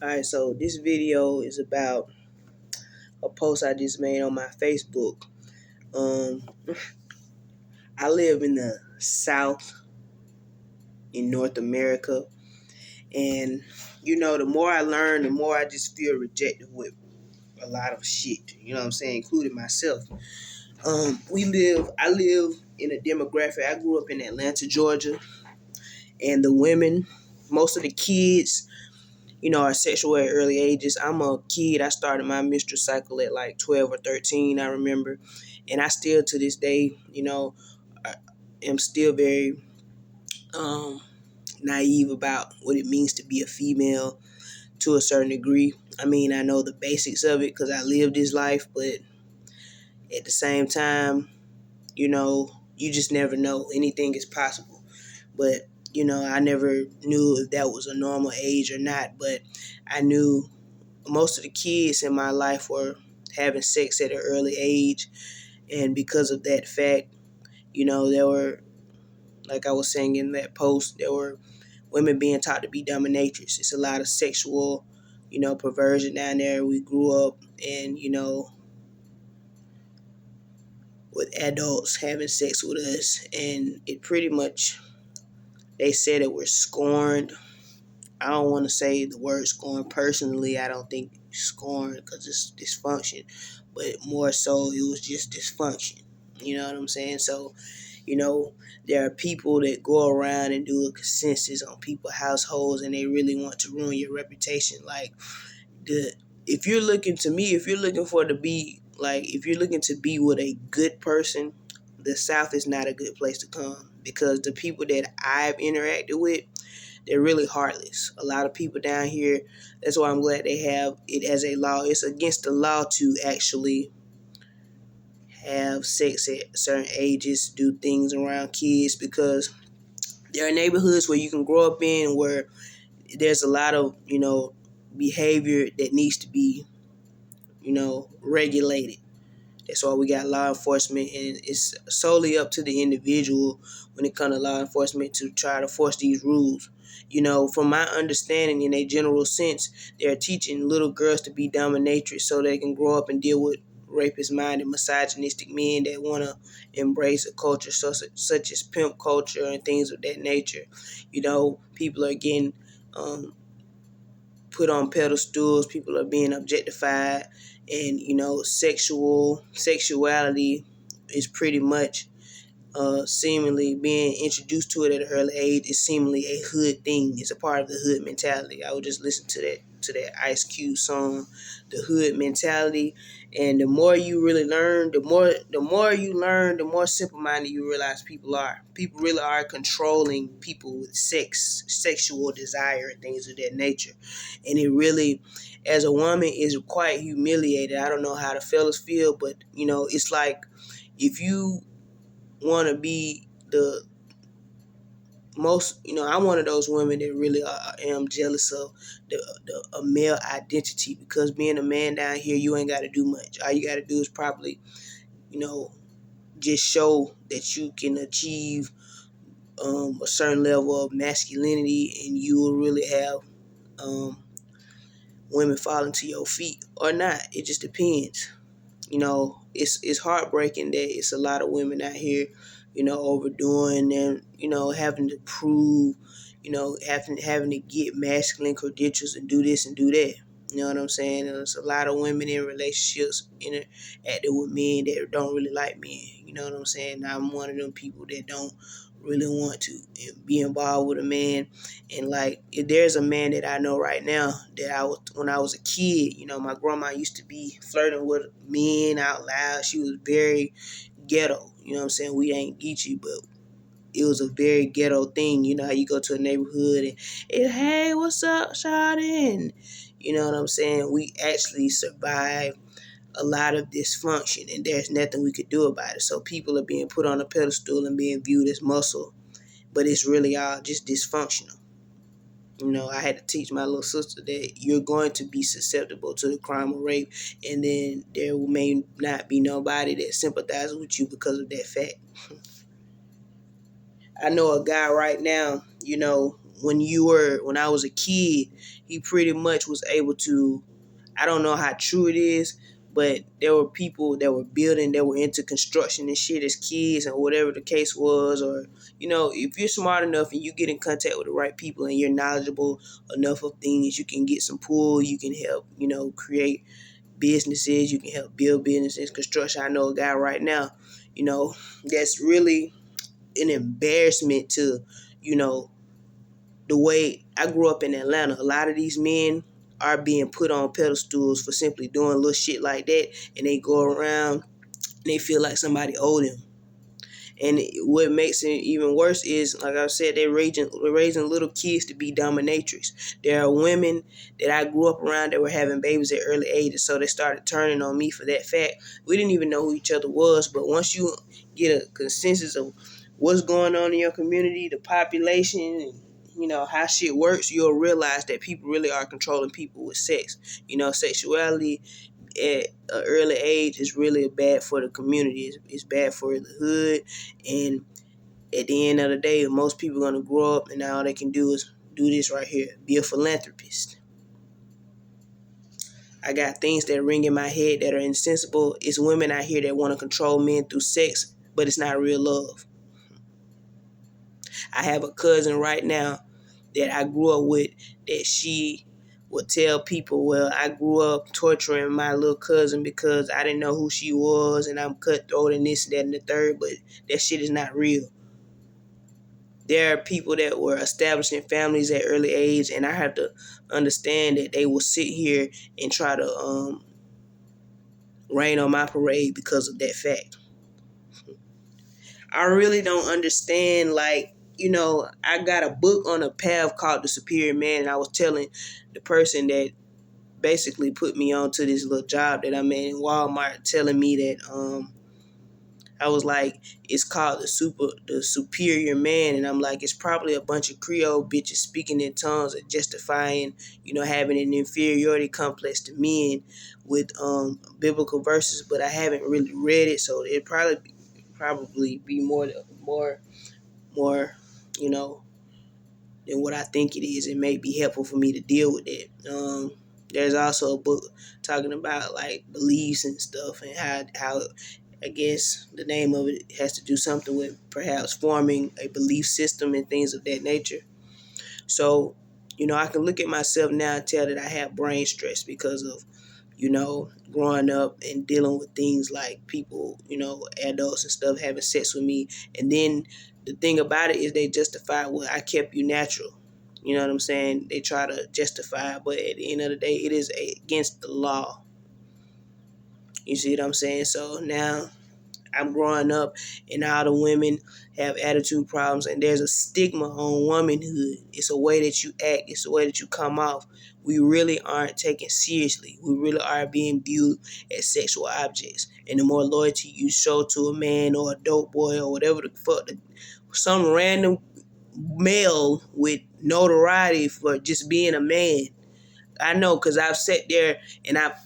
Alright, so this video is about a post I just made on my Facebook. Um, I live in the South in North America, and the more I learn, the more I just feel rejected with a lot of shit. You know what I'm saying, including myself. I live in a demographic. I grew up in Atlanta, Georgia, and the women, most of the kids, are sexual at early ages. I'm a kid. I started my menstrual cycle at like 12 or 13, I remember. And I still, to this day, I am still very naive about what it means to be a female to a certain degree. I mean, I know the basics of it because I lived this life, but at the same time, you just never know. Anything is possible. But, I never knew if that was a normal age or not, but I knew most of the kids in my life were having sex at an early age. And because of that fact, there were, like I was saying in that post, there were women being taught to be dominatrix. It's a lot of sexual, perversion down there. We grew up and, with adults having sex with us, and it pretty much, they said it was scorned. I don't want to say the word scorn personally. I don't think scorn because it's dysfunction, but more so it was just dysfunction. You know what I'm saying? So, there are people that go around and do a consensus on people's households, and they really want to ruin your reputation. Like, if you're looking for to be like, if you're looking to be with a good person, the South is not a good place to come, because the people that I've interacted with, they're really heartless. A lot of people down here, that's why I'm glad they have it as a law. It's against the law to actually have sex at certain ages, do things around kids, because there are neighborhoods where you can grow up in where there's a lot of, behavior that needs to be, regulated. That's why we got law enforcement, and it's solely up to the individual when it comes to law enforcement to try to force these rules. From my understanding, in a general sense, they're teaching little girls to be dominatrix so they can grow up and deal with rapist-minded, misogynistic men that want to embrace a culture such as pimp culture and things of that nature. People are getting put on pedestals. People are being objectified, and sexuality is pretty much seemingly being introduced to it at an early age. Is seemingly a hood thing. It's a part of the hood mentality. I would just listen to that Ice Cube song, The Hood Mentality. And the more you really learn, the more you learn, the more simple-minded you realize people are. People really are controlling people with sexual desire, and things of that nature. And it really, as a woman, is quite humiliated. I don't know how the fellas feel, but it's like, if you want to be the most, I'm one of those women that really am jealous of a male identity, because being a man down here, you ain't got to do much. All you got to do is probably, just show that you can achieve a certain level of masculinity, and you will really have women falling to your feet or not. It just depends. It's heartbreaking that it's a lot of women out here, overdoing and, having to prove, having to get masculine credentials and do this and do that. You know what I'm saying? And there's a lot of women in relationships acting with men that don't really like men. You know what I'm saying? I'm one of them people that don't really want to be involved with a man. And like, if there's a man that I know right now that when I was a kid, my grandma used to be flirting with men out loud. She was very ghetto. You know what I'm saying? We ain't Geechee, but it was a very ghetto thing. You know how you go to a neighborhood and hey, what's up, shawty? You know what I'm saying? We actually survived a lot of dysfunction, and there's nothing we could do about it. So people are being put on a pedestal and being viewed as muscle, but it's really all just dysfunctional. I had to teach my little sister that you're going to be susceptible to the crime of rape, and then there may not be nobody that sympathizes with you because of that fact. I know a guy right now, when I was a kid, he pretty much was able to, I don't know how true it is, but there were people that were building, that were into construction and shit as kids, and whatever the case was. Or, if you're smart enough and you get in contact with the right people and you're knowledgeable enough of things, you can get some pull, you can help, create businesses, you can help build businesses, construction. I know a guy right now, that's really an embarrassment to, the way I grew up in Atlanta. A lot of these men are being put on pedestals for simply doing little shit like that, and they go around and they feel like somebody owed them. And what makes it even worse is, like I said, they're raising little kids to be dominatrix. There are women that I grew up around that were having babies at early ages, so they started turning on me for that fact. We didn't even know who each other was, but once you get a consensus of what's going on in your community, the population, and how shit works, you'll realize that people really are controlling people with sex. Sexuality at an early age is really bad for the community. It's bad for the hood, and at the end of the day, most people are going to grow up and all they can do is do this right here, be a philanthropist. I got things that ring in my head that are insensible. It's women out here that want to control men through sex, but it's not real love. I have a cousin right now that I grew up with, that she would tell people, well, I grew up torturing my little cousin because I didn't know who she was, and I'm cutthroat and this, that, and the third, but that shit is not real. There are people that were establishing families at early age, and I have to understand that they will sit here and try to rain on my parade because of that fact. I really don't understand, I got a book on a path called The Superior Man, and I was telling the person that basically put me onto this little job that I'm in Walmart, telling me that I was like, it's called the Superior Man, and I'm like, it's probably a bunch of Creole bitches speaking in tongues and justifying, having an inferiority complex to men with biblical verses, but I haven't really read it, so it probably be more, than what I think it is. It may be helpful for me to deal with it. There's also a book talking about like beliefs and stuff, and how I guess the name of it has to do something with perhaps forming a belief system and things of that nature. So, I can look at myself now and tell that I have brain stress because of, growing up and dealing with things like people, adults and stuff having sex with me. And then the thing about it is they justify, well, I kept you natural. You know what I'm saying? They try to justify, but at the end of the day, it is against the law. You see what I'm saying? So now I'm growing up, and all the women have attitude problems, and there's a stigma on womanhood. It's a way that you act. It's a way that you come off. We really aren't taken seriously. We really are being viewed as sexual objects. And the more loyalty you show to a man or a dope boy or whatever the fuck, some random male with notoriety for just being a man. I know, because I've sat there and I've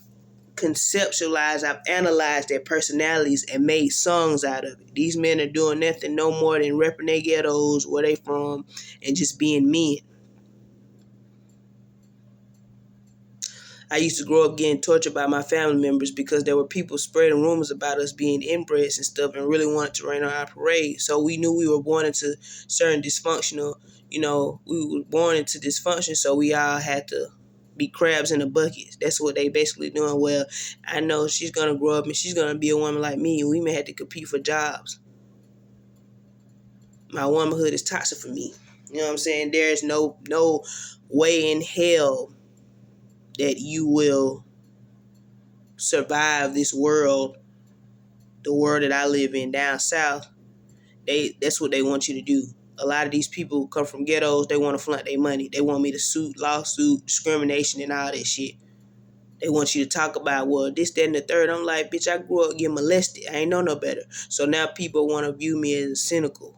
I've analyzed their personalities and made songs out of it. These men are doing nothing no more than repping their ghettos, where they from, and just being men. I used to grow up getting tortured by my family members because there were people spreading rumors about us being inbreds and stuff and really wanted to rain on our parade. So we knew we were born into certain dysfunctional, we were born into dysfunction, so we all had to be crabs in a bucket. That's what they basically doing. Well, I know she's going to grow up and she's going to be a woman like me, and we may have to compete for jobs. My womanhood is toxic for me. You know what I'm saying? There's no way in hell that you will survive this world, the world that I live in down south. That's what they want you to do. A lot of these people come from ghettos. They want to flaunt their money. They want me to sue, lawsuit, discrimination, and all that shit. They want you to talk about, well, this, that, and the third. I'm like, bitch, I grew up getting molested. I ain't know no better. So now people want to view me as cynical.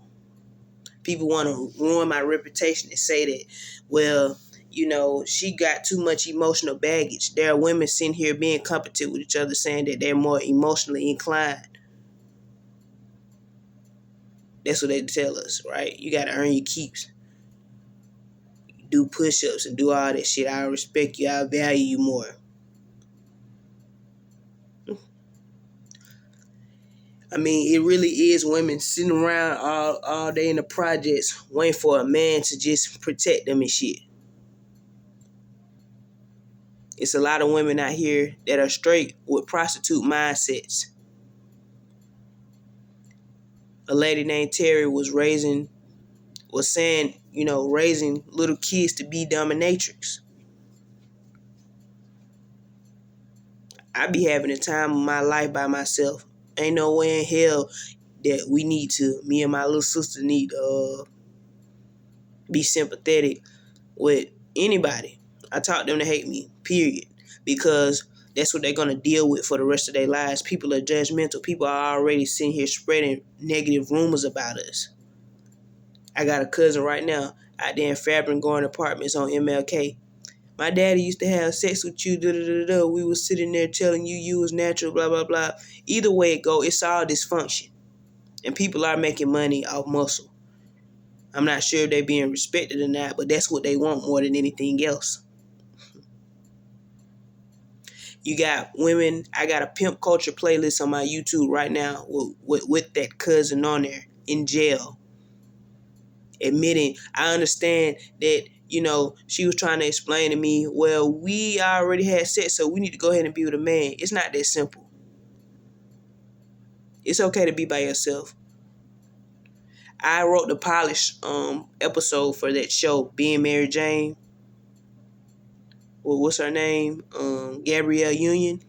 People want to ruin my reputation and say that, well, she got too much emotional baggage. There are women sitting here being competent with each other, saying that they're more emotionally inclined. That's what they tell us, right? You got to earn your keeps. do push-ups and do all that shit. I respect you. I value you more. I mean, it really is women sitting around all day in the projects waiting for a man to just protect them and shit. It's a lot of women out here that are straight with prostitute mindsets. A lady named Terry was saying, raising little kids to be dominatrix. I be having a time of my life by myself. Ain't no way in hell that me and my little sister need to be sympathetic with anybody. I taught them to hate me, period. Because that's what they're going to deal with for the rest of their lives. People are judgmental. People are already sitting here spreading negative rumors about us. I got a cousin right now out there in Fabric Garden Apartments on MLK. My daddy used to have sex with you, da-da-da-da. We was sitting there telling you was natural, blah, blah, blah. Either way it go, it's all dysfunction. And people are making money off muscle. I'm not sure if they're being respected or not, but that's what they want more than anything else. You got women. I got a pimp culture playlist on my YouTube right now with that cousin on there in jail. Admitting, I understand that, she was trying to explain to me, well, we already had sex, so we need to go ahead and be with a man. It's not that simple. It's okay to be by yourself. I wrote the Polish episode for that show, Being Mary Jane. Well, what's her name? Gabrielle Union.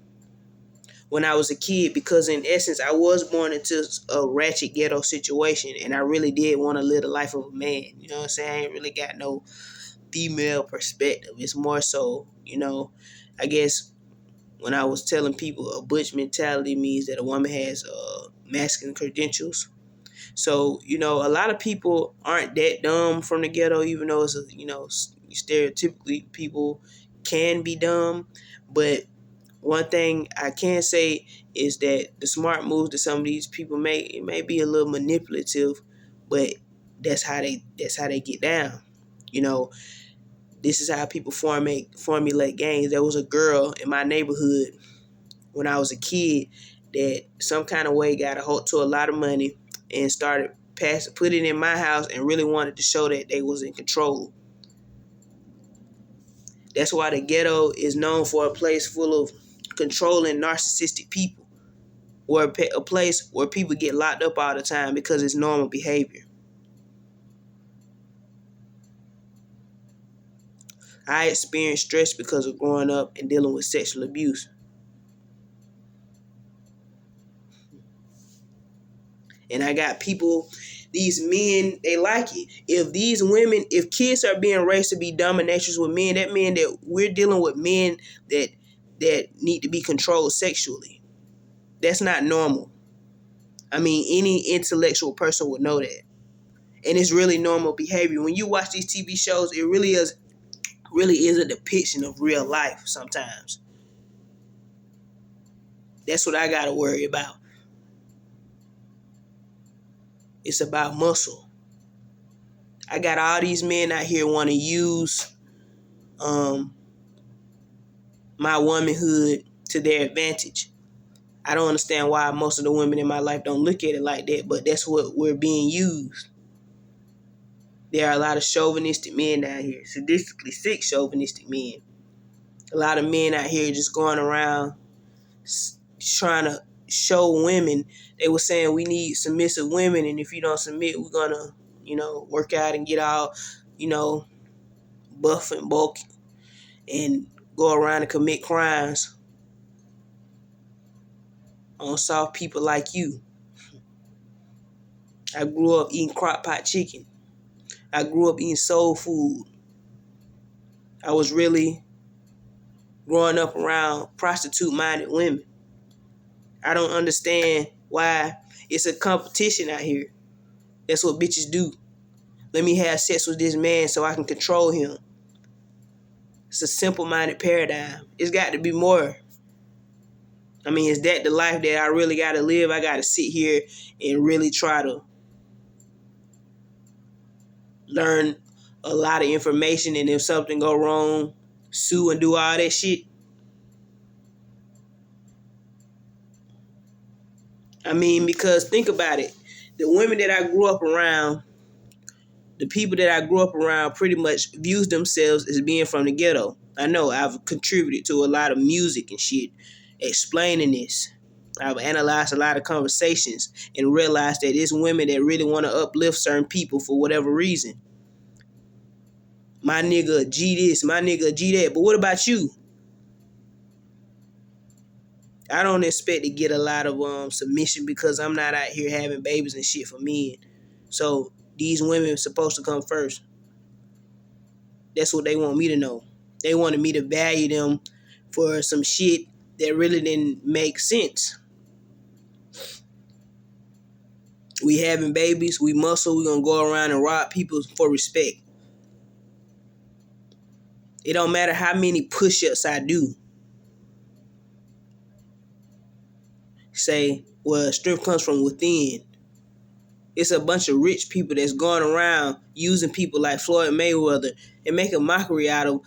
When I was a kid, because in essence, I was born into a ratchet ghetto situation, and I really did want to live the life of a man. You know what I'm saying? I ain't really got no female perspective. It's more so, I guess when I was telling people a butch mentality means that a woman has masculine credentials. So, a lot of people aren't that dumb from the ghetto, even though it's, stereotypically people can be dumb. But one thing I can say is that the smart moves that some of these people make, it may be a little manipulative, but that's how they get down. This is how people formulate gangs. There was a girl in my neighborhood when I was a kid that some kind of way got a hold to a lot of money and started put it in my house and really wanted to show that they was in control. That's why the ghetto is known for a place full of controlling narcissistic people, or a place where people get locked up all the time because it's normal behavior. I experienced stress because of growing up and dealing with sexual abuse. And I got people, these men, they like it. If kids are being raised to be dominatrix with men, that means that we're dealing with men that need to be controlled sexually. That's not normal. I mean, any intellectual person would know that. And it's really normal behavior. When you watch these TV shows, it really is a depiction of real life sometimes. That's what I got to worry about. It's about muscle. I got all these men out here want to use my womanhood to their advantage. I don't understand why most of the women in my life don't look at it like that, but that's what we're being used. There are a lot of chauvinistic men out here, sadistically sick chauvinistic men. A lot of men out here just going around trying to show women. They were saying we need submissive women, and if you don't submit, we're gonna, work out and get all, buff and bulky and go around and commit crimes on soft people like you. I grew up eating crock pot chicken. I grew up eating soul food. I was really growing up around prostitute-minded women. I don't understand why it's a competition out here. That's what bitches do. Let me have sex with this man so I can control him. It's a simple-minded paradigm. It's got to be more. I mean, is that the life that I really got to live? I got to sit here and really try to learn a lot of information, and if something go wrong, sue and do all that shit. I mean, because think about it. The women that I grew up around, the people that I grew up around pretty much views themselves as being from the ghetto. I know I've contributed to a lot of music and shit explaining this. I've analyzed a lot of conversations and realized that it's women that really want to uplift certain people for whatever reason. My nigga G this, my nigga G that. But what about you? I don't expect to get a lot of submission because I'm not out here having babies and shit for men. So these women are supposed to come first. That's what they want me to know. They wanted me to value them for some shit that really didn't make sense. We having babies, we muscle, we gonna go around and rob people for respect. It don't matter how many push-ups I do. Say, well, strength comes from within. It's a bunch of rich people that's going around using people like Floyd Mayweather and make a mockery out of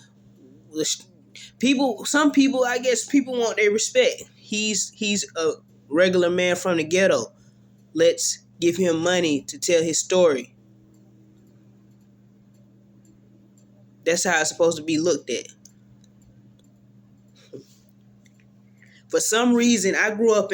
people. Some people, I guess, people want their respect. He's a regular man from the ghetto. Let's give him money to tell his story. That's how it's supposed to be looked at. For some reason, I grew up in